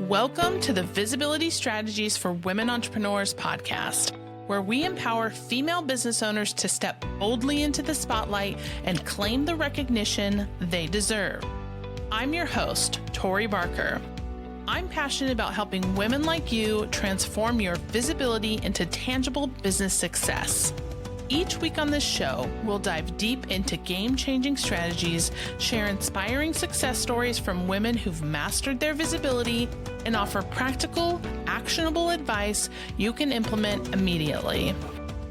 Welcome to the Visibility Strategies for Women Entrepreneurs podcast, where we empower female business owners to step boldly into the spotlight and claim the recognition they deserve. I'm your host, Tori Barker. I'm passionate about helping women like you transform your visibility into tangible business success. Each week on this show, we'll dive deep into game-changing strategies, share inspiring success stories from women who've mastered their visibility, and offer practical, actionable advice you can implement immediately.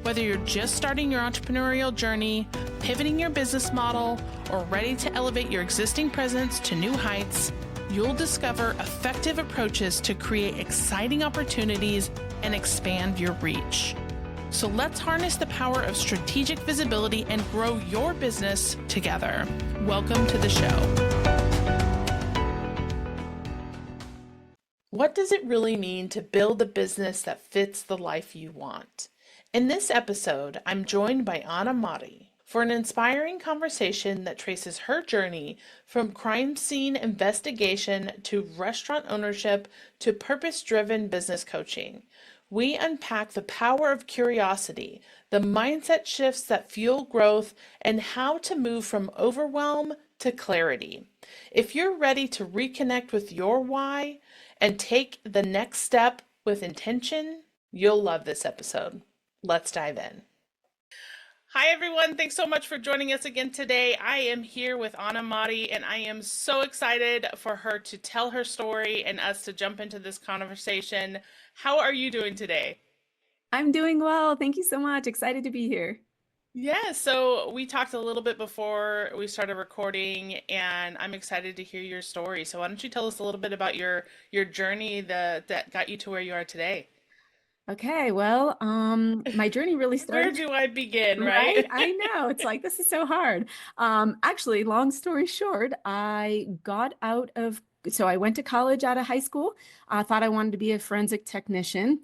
Whether you're just starting your entrepreneurial journey, pivoting your business model, or ready to elevate your existing presence to new heights, you'll discover effective approaches to create exciting opportunities and expand your reach. So let's harness the power of strategic visibility and grow your business together. Welcome to the show. What does it really mean to build a business that fits the life you want? In this episode, I'm joined by Anamarie for an inspiring conversation that traces her journey from crime scene investigation to restaurant ownership to purpose-driven business coaching. We unpack the power of curiosity, the mindset shifts that fuel growth, and how to move from overwhelm to clarity. If you're ready to reconnect with your why and take the next step with intention, you'll love this episode. Let's dive in. Hi, everyone. Thanks so much for joining us again today. I am here with Anamarie, and I am so excited for her to tell her story and us to jump into this conversation. How are you doing today? I'm doing well. Thank you so much. Excited to be here. Yeah, so we talked a little bit before we started recording, and I'm excited to hear your story. So why don't you tell us a little bit about your journey that got you to where you are today? Okay, well, my journey really Where started. do I begin, Right? right? I know. It's like, this is so hard. Actually, long story short, I went to college out of high school. I thought I wanted to be a forensic technician.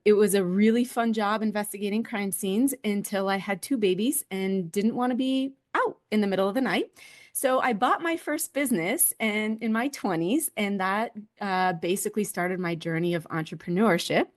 It was a really fun job investigating crime scenes until I had two babies and didn't want to be out in the middle of the night. So I bought my first business and in my 20s, and that basically started my journey of entrepreneurship.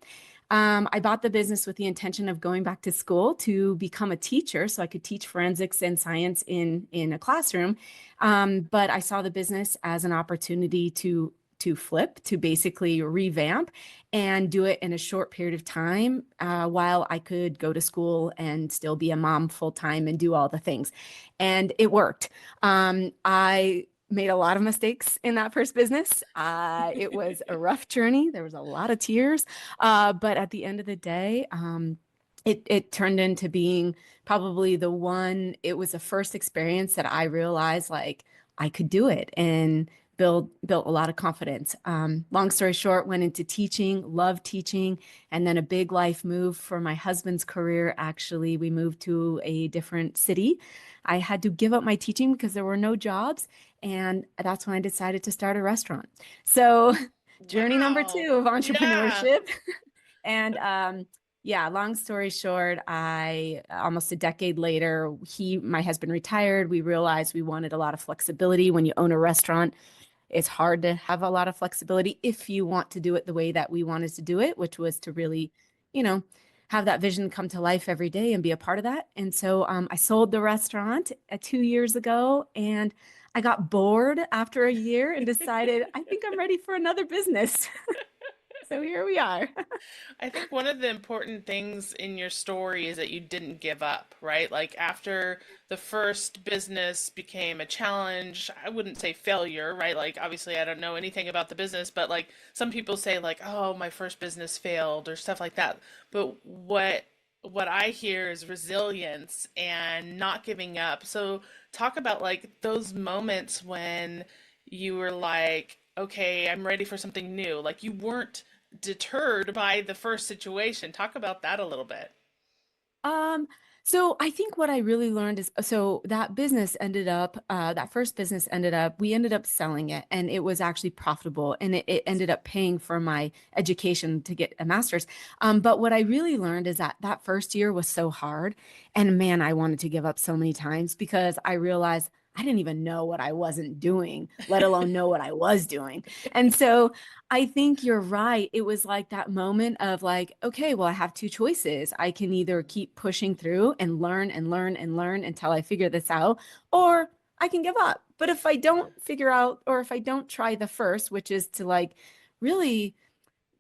I bought the business with the intention of going back to school to become a teacher so I could teach forensics and science in a classroom. But I saw the business as an opportunity to flip, to basically revamp and do it in a short period of time while I could go to school and still be a mom full time and do all the things. And it worked. I made a lot of mistakes in that first business. It was a rough journey. There was a lot of tears. But at the end of the day, it turned into being probably it was the first experience that I realized like I could do it and built a lot of confidence. Long story short, went into teaching, loved teaching, and then a big life move for my husband's career. Actually, we moved to a different city. I had to give up my teaching because there were no jobs. And that's when I decided to start a restaurant. So journey number 2 of entrepreneurship. Yeah. And long story short, I almost a decade later, my husband retired. We realized we wanted a lot of flexibility. When you own a restaurant, it's hard to have a lot of flexibility if you want to do it the way that we wanted to do it, which was to really, have that vision come to life every day and be a part of that. And so I sold the restaurant 2 years ago, and I got bored after a year and decided I think I'm ready for another business. So here we are. I think one of the important things in your story is that you didn't give up, right? Like after the first business became a challenge, I wouldn't say failure, right? Like obviously I don't know anything about the business, but like some people say like, oh, my first business failed or stuff like that. But what I hear is resilience and not giving up. So talk about like those moments when you were like, okay, I'm ready for something new. Like you weren't deterred by the first situation. Talk about that a little bit. So I think what I really learned is, so that business we ended up selling it, and it was actually profitable, and it ended up paying for my education to get a master's. But what I really learned is that first year was so hard, and man, I wanted to give up so many times because I realized I didn't even know what I wasn't doing, let alone know what I was doing. And so I think you're right. It was like that moment of like, okay, well, I have two choices. I can either keep pushing through and learn and learn and learn until I figure this out, or I can give up. But if I don't figure out, or if I don't try the first, which is to like really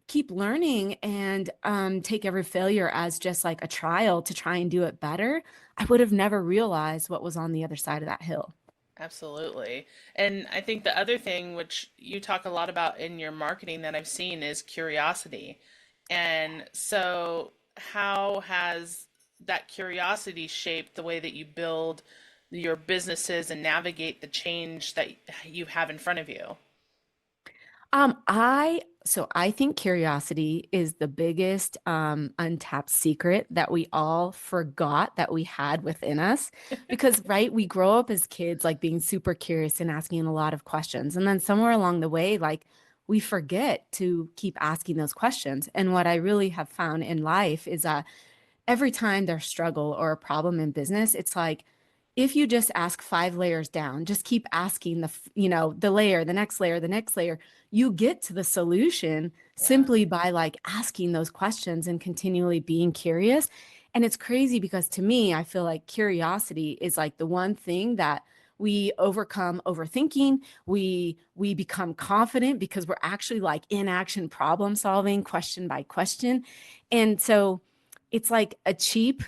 keep learning and take every failure as just like a trial to try and do it better, I would have never realized what was on the other side of that hill. Absolutely. And I think the other thing, which you talk a lot about in your marketing that I've seen, is curiosity. And so, how has that curiosity shaped the way that you build your businesses and navigate the change that you have in front of you? I think curiosity is the biggest untapped secret that we all forgot that we had within us. Because, right, we grow up as kids like being super curious and asking a lot of questions. And then somewhere along the way, like we forget to keep asking those questions. And what I really have found in life is that every time there's struggle or a problem in business, it's like if you just ask 5 layers down, just keep asking the layer, the next layer, the next layer, you get to the solution Yeah. simply by like asking those questions and continually being curious. And it's crazy because to me, I feel like curiosity is like the one thing that we overcome overthinking. We become confident because we're actually like in action problem solving question by question. And so it's like a cheap,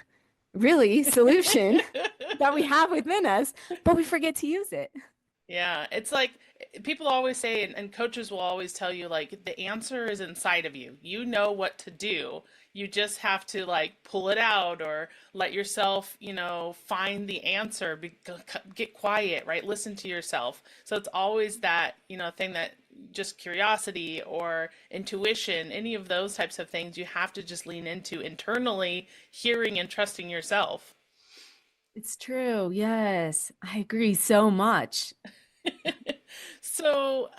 really, solution that we have within us, but we forget to use it. Yeah, it's like people always say, and coaches will always tell you, like, the answer is inside of you. You know what to do. You just have to, like, pull it out or let yourself, find the answer, get quiet, right? Listen to yourself. So it's always that, thing that just curiosity or intuition, any of those types of things, you have to just lean into internally, hearing and trusting yourself. It's true. Yes, I agree so much. So,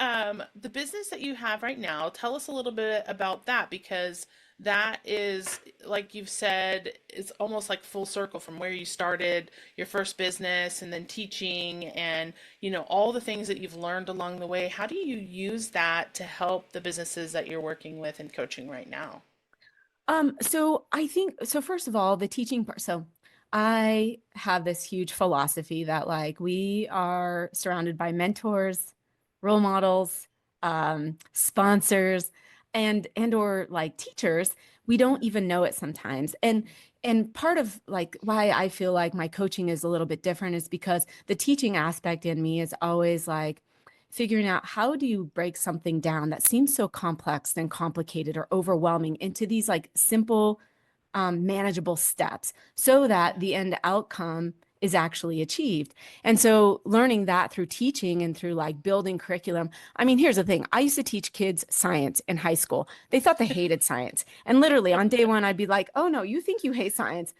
the business that you have right now, tell us a little bit about that because that is, like you've said, it's almost like full circle from where you started your first business and then teaching and, all the things that you've learned along the way. How do you use that to help the businesses that you're working with and coaching right now? So I think so first of all, the teaching part. So I have this huge philosophy that like we are surrounded by mentors, role models, sponsors, and or like teachers. We don't even know it sometimes. And part of like why I feel like my coaching is a little bit different is because the teaching aspect in me is always like figuring out how do you break something down that seems so complex and complicated or overwhelming into these like simple, manageable steps so that Yeah. the end outcome is actually achieved. And so learning that through teaching and through like building curriculum. I mean, here's the thing. I used to teach kids science in high school. They thought they hated science. And literally on day one, I'd be like, oh no, you think you hate science.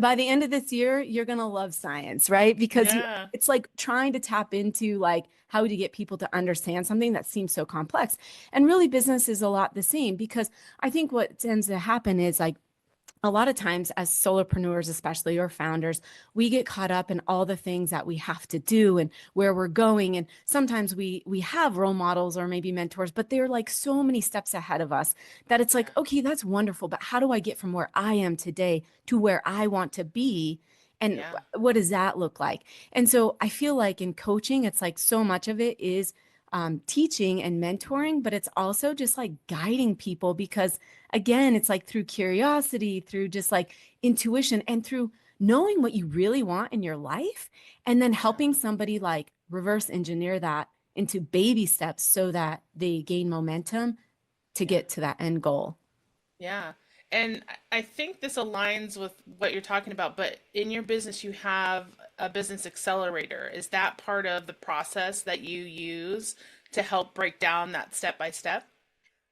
By the end of this year, you're going to love science, right? Because Yeah. it's like trying to tap into like how to get people to understand something that seems so complex. And really business is a lot the same because I think what tends to happen is like a lot of times as solopreneurs especially or founders, we get caught up in all the things that we have to do and where we're going, and sometimes we have role models or maybe mentors, but they're like so many steps ahead of us that it's like, Yeah. okay, that's wonderful, but how do I get from where I am today to where I want to be, and Yeah. what does that look like? And so I feel like in coaching it's like so much of it is teaching and mentoring, but it's also just like guiding people because, again, it's like through curiosity, through just like intuition, and through knowing what you really want in your life, and then Yeah. helping somebody like reverse engineer that into baby steps so that they gain momentum to Yeah. get to that end goal. Yeah. And I think this aligns with what you're talking about, but in your business, you have a business accelerator. Is that part of the process that you use to help break down that step by step?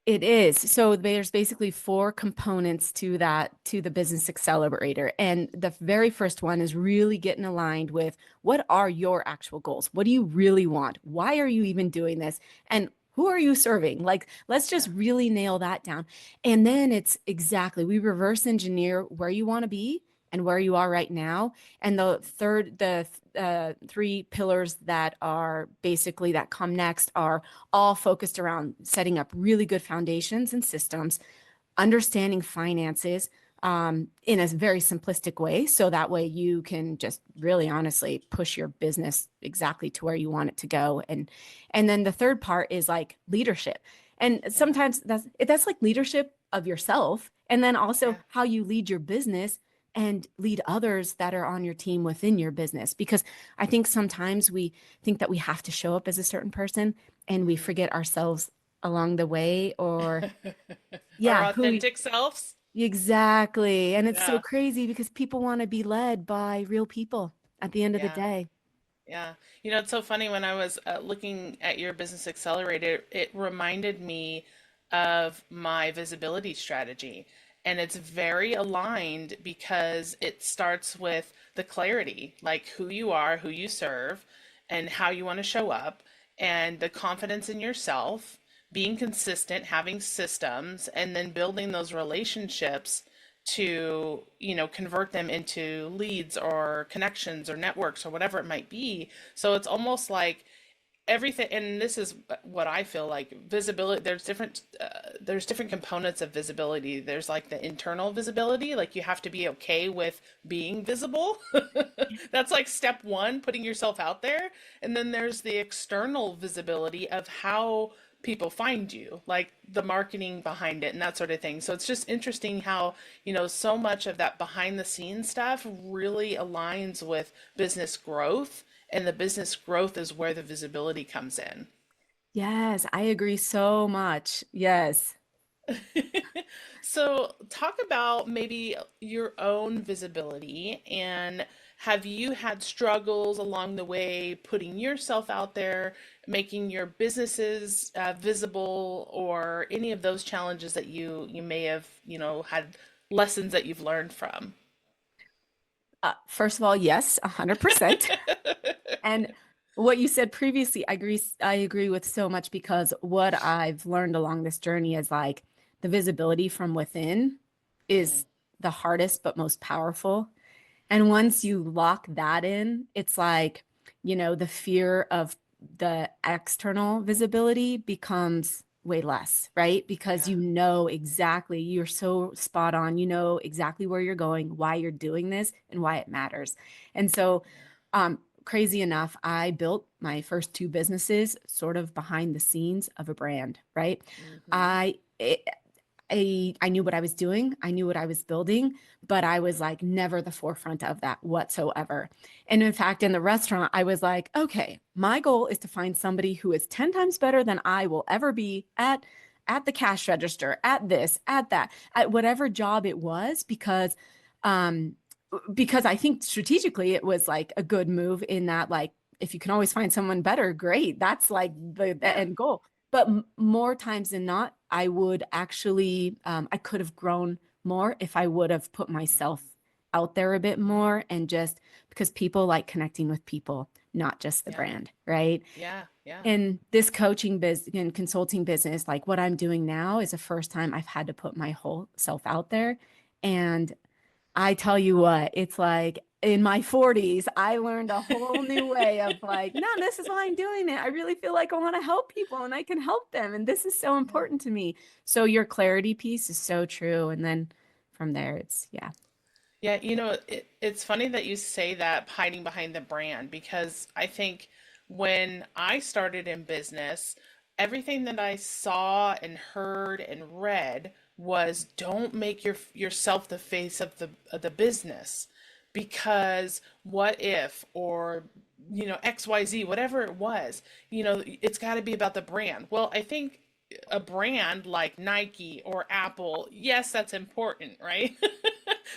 It is. So there's basically four components to that, to the business accelerator. And the very first one is really getting aligned with what are your actual goals? What do you really want? Why are you even doing this? And who are you serving? Like, let's just Yeah. really nail that down. And then it's exactly, we reverse engineer where you want to be and where you are right now. And the three pillars that are basically that come next are all focused around setting up really good foundations and systems, understanding finances in a very simplistic way. So that way you can just really honestly push your business exactly to where you want it to go. And then the third part is like leadership. And sometimes that's like leadership of yourself. And then also Yeah. how you lead your business and lead others that are on your team within your business. Because I think sometimes we think that we have to show up as a certain person and we forget ourselves along the way, or Our yeah, who authentic selves. exactly. And it's so Yeah. crazy because people want to be led by real people at the end of the Yeah. day. Yeah. It's so funny when I was looking at your business accelerator, it reminded me of my visibility strategy. And it's very aligned because it starts with the clarity, like who you are, who you serve, and how you want to show up, and the confidence in yourself, being consistent, having systems, and then building those relationships to, convert them into leads or connections or networks or whatever it might be. So it's almost like everything, and this is what I feel like visibility. There's different components of visibility. There's like the internal visibility, like you have to be okay with being visible. That's like step one, putting yourself out there. And then there's the external visibility of how people find you, like the marketing behind it and that sort of thing. So it's just interesting how, so much of that behind the scenes stuff really aligns with business growth, and the business growth is where the visibility comes in. Yes, I agree so much. Yes. So, talk about maybe your own visibility, and have you had struggles along the way putting yourself out there, making your businesses visible, or any of those challenges that you may have, had lessons that you've learned from? First of all, yes, 100%. And what you said previously, I agree with so much because what I've learned along this journey is like the visibility from within Mm, is the hardest but most powerful. And once you lock that in, it's like, the fear of the external visibility becomes way less, right? Because yeah, exactly, you're so spot on, exactly where you're going, why you're doing this, and why it matters. And so, crazy enough, I built my first two businesses sort of behind the scenes of a brand, right? yeah. Hmm. I, it, I knew what I was doing. I knew what I was building, but I was like never the forefront of that whatsoever. And in fact, in the restaurant, I was like, okay, my goal is to find somebody who is 10 times better than I will ever be at the cash register, at this, at that, at whatever job it was, um because I think strategically it was like a good move in that, like, if you can always find someone better, great. That's like the Yeah. end goal. But more times than not, I would actually, I could have grown more if I would have put myself out there a bit more, and just because people like connecting with people, not just the Yeah. brand, right? Yeah. Yeah. In this coaching business and consulting business, like what I'm doing now is the first time I've had to put my whole self out there. And I tell you what, it's like in my 40s, I learned a whole new way of like, no, this is why I'm doing it. I really feel like I want to help people and I can help them. And this is so Yeah. important to me. So your clarity piece is so true. And then from there, it's, yeah. Yeah, it's funny that you say that, hiding behind the brand, because I think when I started in business, everything that I saw and heard and read was don't make yourself the face of the business, because what if, or XYZ, whatever it was, it's got to be about the brand. Well, I think a brand like Nike or Apple, yes, that's important, right?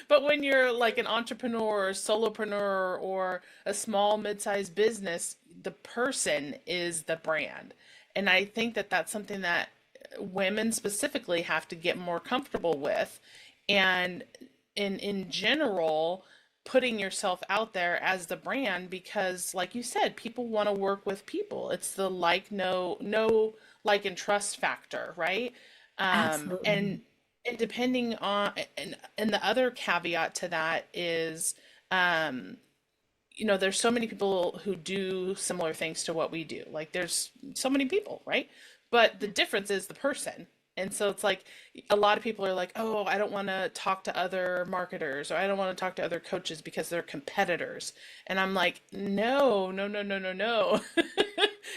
But when you're like an entrepreneur or solopreneur or a small mid-sized business, the person is the brand. And I think that that's something that women specifically have to get more comfortable with. And in general, putting yourself out there as the brand, because like you said, people want to work with people. It's the like, no, like, and trust factor, right? Absolutely. And And depending on, and the other caveat to that is, um, there's so many people who do similar things to what we do. Like there's so many people, right? But the difference is the person. And so it's like a lot of people are like, "Oh, I don't want to talk to other marketers or I don't want to talk to other coaches because they're competitors." And I'm like, "No, no, no, no, no, no."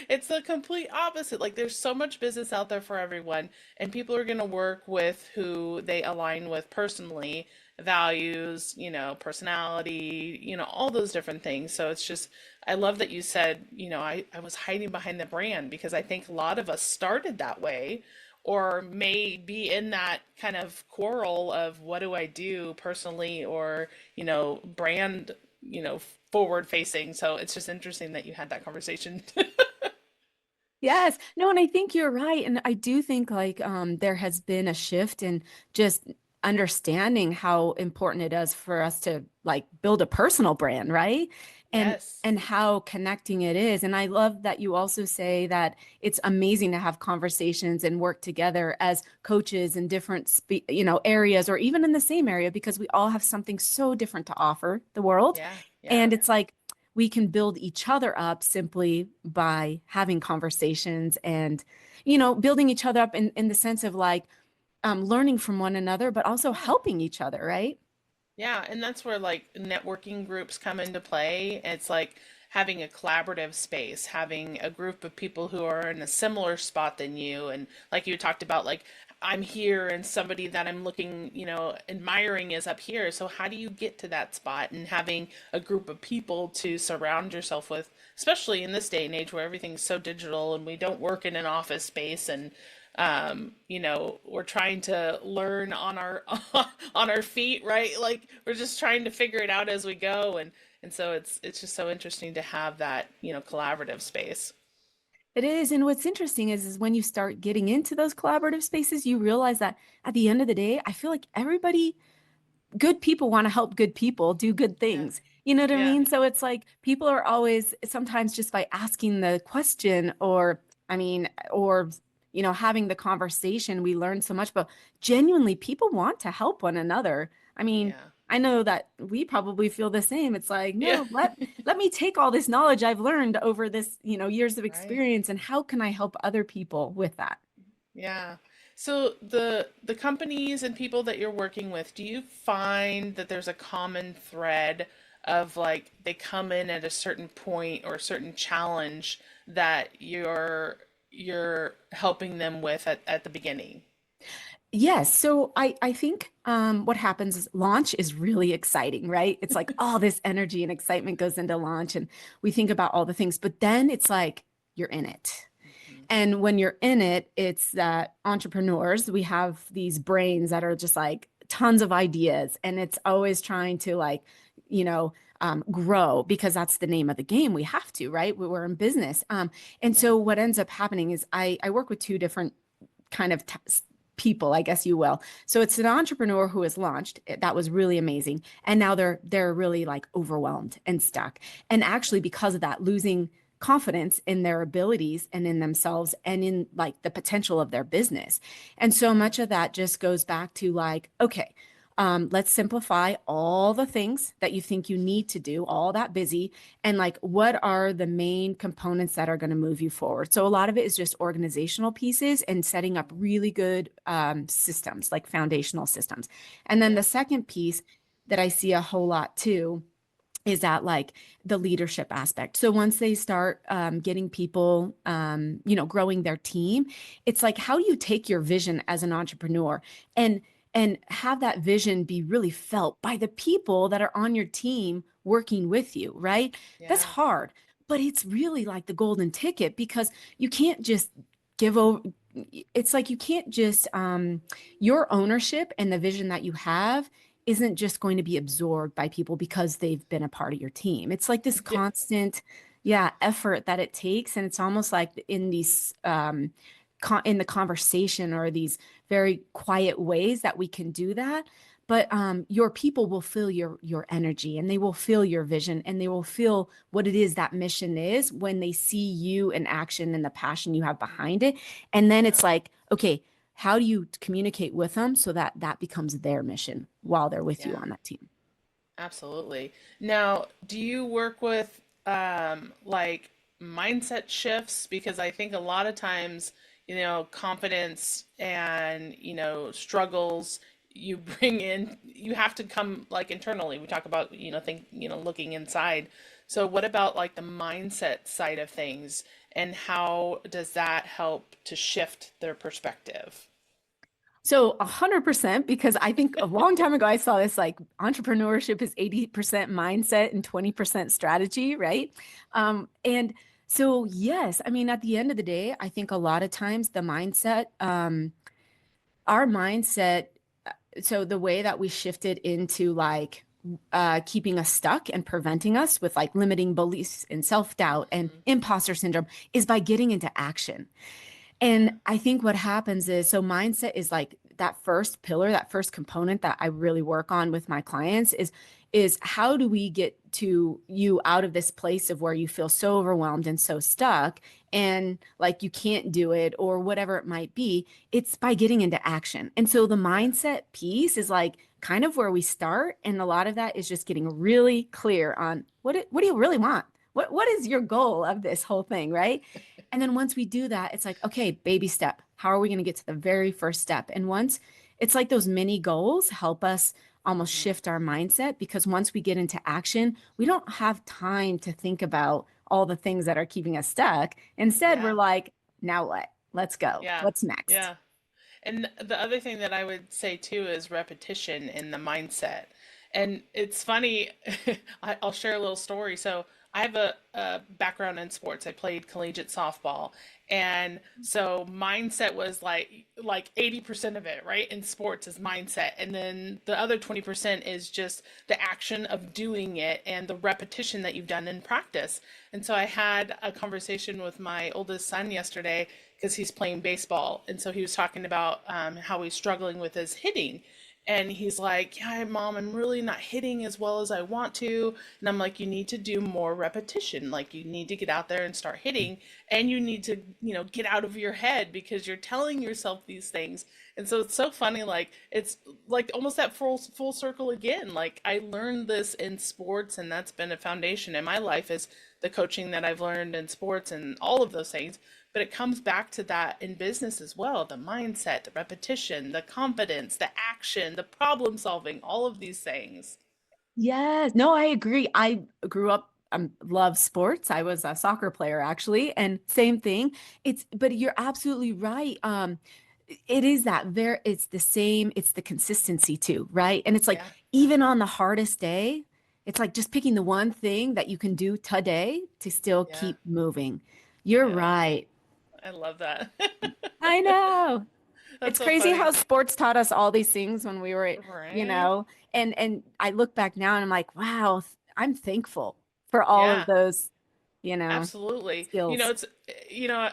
It's the complete opposite. Like there's so much business out there for everyone, and people are going to work with who they align with personally, values, personality, all those different things. So it's just, I love that you said, I was hiding behind the brand because I think a lot of us started that way or may be in that kind of quarrel of what do I do personally or, brand, forward facing. So it's just interesting that you had that conversation. Yes. No, and I think you're right. And I do think like there has been a shift in just understanding how important it is for us to like build a personal brand, right? And Yes. and how connecting it is. And I love that you also say that it's amazing to have conversations and work together as coaches in different areas or even in the same area because we all have something so different to offer the world. Yeah. Yeah. And it's like we can build each other up simply by having conversations and, building each other up in the sense of like learning from one another, but also Yeah. helping each other, right? Yeah, and that's where like networking groups come into play. It's like having a collaborative space, having a group of people who are in a similar spot than you. And like you talked about, like I'm here and somebody that I'm looking, admiring is up here. So how do you get to that spot? And having a group of people to surround yourself with, especially in this day and age where everything's so digital and we don't work in an office space and we're trying to learn on our on our feet, right? Like we're just trying to figure it out as we go, and so it's just so interesting to have that, collaborative space. It is. And what's interesting is when you start getting into those collaborative spaces, you realize that at the end of the day, I feel like everybody good people want to help good people do good Yeah. things. You know what I Yeah. mean? So it's like people are always sometimes just by asking the question or I mean, or having the conversation, we learn so much, but genuinely people want to help one another. I mean, Yeah. I know that we probably feel the same. It's like, Yeah. no, let me take all this knowledge I've learned over this, years of Right. experience and how can I help other people with that? Yeah. So the companies and people that you're working with, do you find that there's a common thread of like they come in at a certain point or a certain challenge that you're helping them with at the beginning? Yes. So I think what happens is launch is really exciting, right? It's like all this energy and excitement goes into launch, and we think about all the things, but then it's like you're in it. Mhm. And when you're in it, it's that entrepreneurs, we have these brains that are just like tons of ideas, and it's always trying to like, grow because that's the name of the game. We have to, right? We're in business. And Yeah. so what ends up happening is I work with two different kind of people, I guess you will. So it's an entrepreneur who has launched. That was really amazing. And now they're really like overwhelmed and stuck. And actually because of that, losing confidence in their abilities and in themselves and in like the potential of their business. And so Yeah. much of that just goes back to like, okay, let's simplify all the things that you think you need to do, all that busy, and like what are the main components that are going to move you forward. So a lot of it is just organizational pieces and setting up really good systems, like foundational systems. And then Yeah. the second piece that I see a whole lot too is that like the leadership aspect. So once they start getting people, growing their team, it's like how do you take your vision as an entrepreneur and have that vision be really felt by the people that are on your team working with you, right? That's Yeah. hard, but it's really like the golden ticket because you can't just give over. It's like you can't just your ownership and the vision that you have isn't just going to be absorbed by people because they've been a part of your team. It's like this Yeah. constant, yeah, effort that it takes. And it's almost like in these, in the conversation or these very quiet ways that we can do that. But your people will feel your energy and they will feel your vision and they will feel what it is that mission is when they see you in action and the passion you have behind it. And then Yeah. it's like, okay, how do you communicate with them so that that becomes their mission while they're with you Yeah, on that team? absolutely. Now, do you work with like mindset shifts? Because I think a lot of times, confidence and, struggles you bring in, you have to come like internally. We talk about, looking inside. So what about like the mindset side of things, and how does that help to shift their perspective? So 100%, because I think a long time ago I saw this like entrepreneurship is 80% mindset and 20% strategy, right? And so yes, I mean, at the end of the day, I think a lot of times the mindset, our mindset, so the way that we shifted into like keeping us stuck and preventing us with like limiting beliefs and self-doubt and Hmm. imposter syndrome is by getting into action. Yeah. And I think what happens is, so mindset is like that first pillar, that first component that I really work on with my clients is how do we get to you out of this place of where you feel so overwhelmed and so stuck and like you can't do it or whatever it might be. It's by getting into action. And so the Yeah. mindset piece is like kind of where we start, and a lot of that is just getting really clear on what do you really want? What is your goal of this whole thing, right? And then once we do that, it's like, okay, baby step. How are we going to get to the very first step? And once it's like those mini goals help us almost Hmm. shift our mindset, because once we get into action, we don't have time to think about all the things that are keeping us stuck. Instead, we're Yeah. like, now what? Let's go. Yeah. What's next? Yeah. And the other thing that I would say too is repetition in the mindset. And it's funny, I'll share a little story. So I have a background in sports. I played collegiate softball. And so mindset was like 80% of it, right? In sports is mindset. And then the other 20% is just the action of doing it and the repetition that you've done in practice. And so I had a conversation with my oldest son yesterday because he's playing baseball. And so he was talking about how he's struggling with his hitting. And he's like, yeah, mom, I'm really not hitting as well as I want to. And I'm like, you need to do more repetition. Like, you need to get out there and start hitting. And you need to, get out of your head because you're telling yourself these things. And so it's so funny. Like, it's like almost that full circle again. Like, I learned this in sports, and that's been a foundation in my life is the coaching that I've learned in sports and all of those things. But it comes back to that in business as well, the mindset, the repetition, the confidence, the action, the problem solving, all of these things. Yes, no, I agree. I grew up, love sports. I was a soccer player actually, and same thing. But you're absolutely right. It is that there, it's the same, it's the consistency too, right? And it's like Yeah, even on the hardest day, it's like just picking the one thing that you can do today to still yeah, keep moving. You're yeah. right. I love that. I know. That's It's so crazy how funny. sports taught us all these things when we were, you Right? know, and I look back now and I'm like, wow, I'm thankful for all of Yeah. those, Absolutely. skills. It's, you know,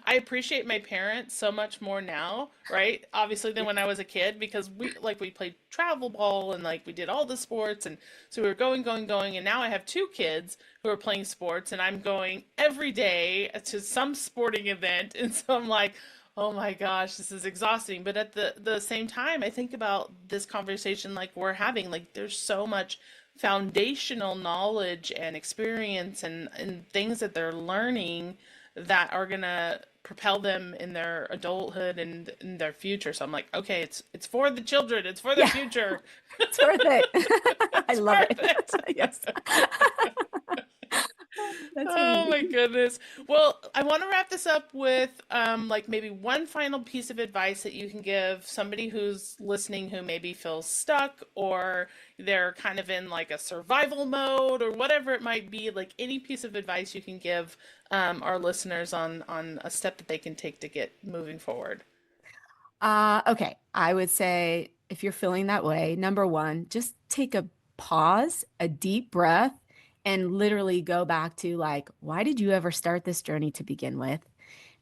I appreciate my parents so much more now, right? Obviously than when I was a kid because we played travel ball and like we did all the sports, and so we were going, and now I have two kids who are playing sports and I'm going every day to some sporting event, and so I'm like, oh my gosh, this is exhausting. But at the same time, I think about this conversation like we're having, like there's so much foundational knowledge and experience and things that they're learning that are gonna propel them in their adulthood and in their future. So I'm like, okay, it's for the children, it's for the Yeah, future. it's worth it. I It's love worth it. it. Yes. That's Oh my amazing. goodness. Well, I want to wrap this up with like maybe one final piece of advice that you can give somebody who's listening who maybe feels stuck, or they're kind of in like a survival mode or whatever it might be, like any piece of advice you can give our listeners on a step that they can take to get moving forward. Okay. I would say if you're feeling that way, number one, just take a pause, a deep breath, and literally go back to like, why did you ever start this journey to begin with?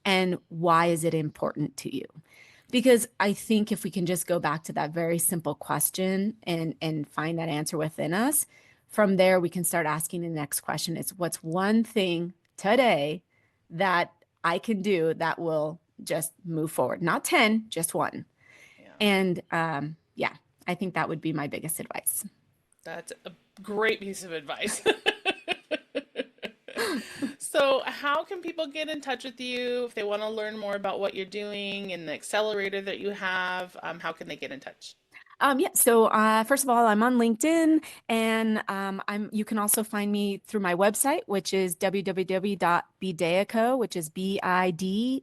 And why is it important to you? Because I think if we can just go back to that very simple question and find that answer within us, from there we can start asking the next question. It's what's one thing today that I can do that will just move forward. Not 10, just one. Yeah. And yeah, I think that would be my biggest advice. That's a great piece of advice. So, how can people get in touch with you if they want to learn more about what you're doing and the accelerator that you have? How can they get in touch? Yeah. So first of all, I'm on LinkedIn, and you can also find me through my website, which is www.bideako, which is Bideako,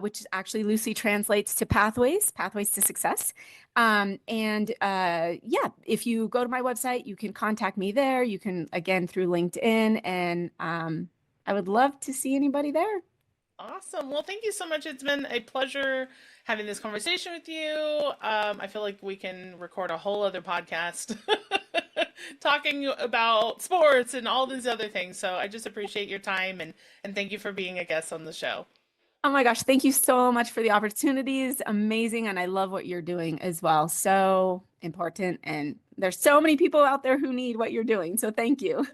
which actually loosely translates to pathways to success. Yeah, if you go to my website, you can contact me there. You can, again, through LinkedIn, and I would love to see anybody there. Awesome. Well, thank you so much. It's been a pleasure having this conversation with you. I feel like we can record a whole other podcast talking about sports and all these other things. So I just appreciate your time and thank you for being a guest on the show. Oh my gosh, thank you so much for the opportunities. Amazing. And I love what you're doing as well. So important. And there's so many people out there who need what you're doing. So thank you.